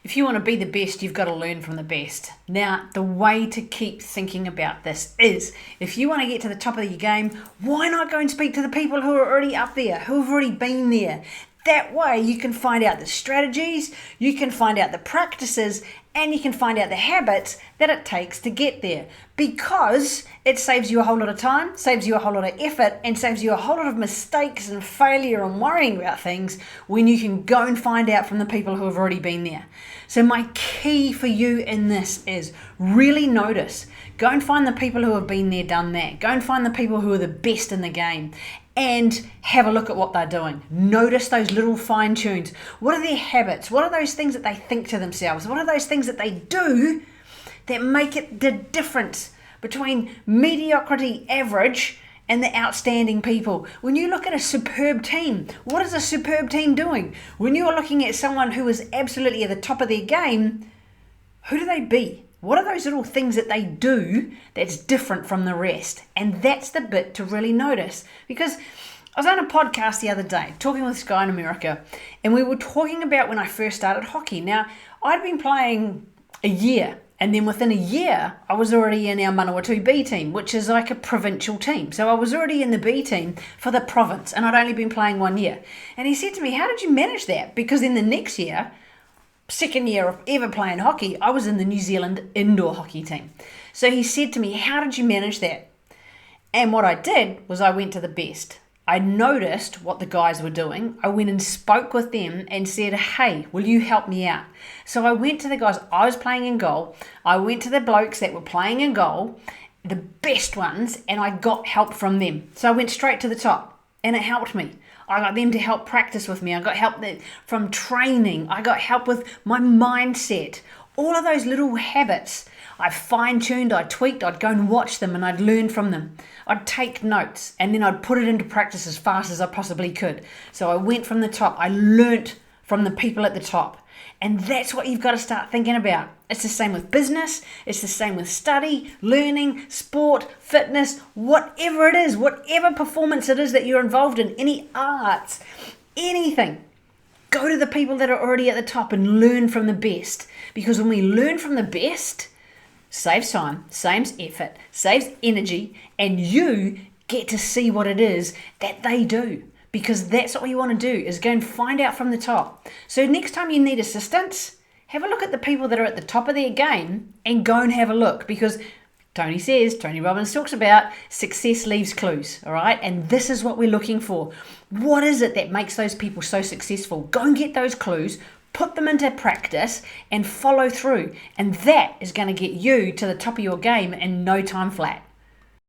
If you want to be the best, you've got to learn from the best. Now, the way to keep thinking about this is, if you want to get to the top of your game, why not go and speak to the people who are already up there, who have already been there? That way you can find out the strategies, you can find out the practices, and you can find out the habits that it takes to get there. Because it saves you a whole lot of time, saves you a whole lot of effort, and saves you a whole lot of mistakes and failure and worrying about things when you can go and find out from the people who have already been there. So my key for you in this is really notice. Go and find the people who have been there, done that. Go and find the people who are the best in the game. And have a look at what they're doing. Notice those little fine tunes. What are their habits? What are those things that they think to themselves? What are those things that they do that make it the difference between mediocrity, average, and the outstanding people? When you look at a superb team, what is a superb team doing? When you are looking at someone who is absolutely at the top of their game, who do they be? What are those little things that they do that's different from the rest? And that's the bit to really notice. Because I was on a podcast the other day talking with this guy in America, and we were talking about when I first started hockey. Now, I'd been playing a year, and then within a year, I was already in our Manawatu B team, which is like a provincial team. So I was already in the B team for the province, and I'd only been playing 1 year. And he said to me, how did you manage that? Because in the next year, second year of ever playing hockey, I was in the New Zealand indoor hockey team. So he said to me, how did you manage that? And what I did was I went to the best. I noticed what the guys were doing. I went and spoke with them and said, hey, will you help me out? So I went to the guys. I was playing in goal. I went to the blokes that were playing in goal, the best ones, and I got help from them. So I went straight to the top, and it helped me. I got them to help practice with me. I got help from training. I got help with my mindset. All of those little habits, I fine-tuned, I tweaked, I'd go and watch them and I'd learn from them. I'd take notes and then I'd put it into practice as fast as I possibly could. So I went from the top. I learnt from the people at the top. And that's what you've got to start thinking about. It's the same with business. It's the same with study, learning, sport, fitness, whatever it is, whatever performance it is that you're involved in, any arts, anything. Go to the people that are already at the top and learn from the best. Because when we learn from the best, saves time, saves effort, saves energy, and you get to see what it is that they do. Because that's what you want to do, is go and find out from the top. So next time you need assistance, have a look at the people that are at the top of their game and go and have a look. Because Tony Robbins talks about success leaves clues, all right? And this is what we're looking for. What is it that makes those people so successful? Go and get those clues, put them into practice and follow through. And that is going to get you to the top of your game in no time flat.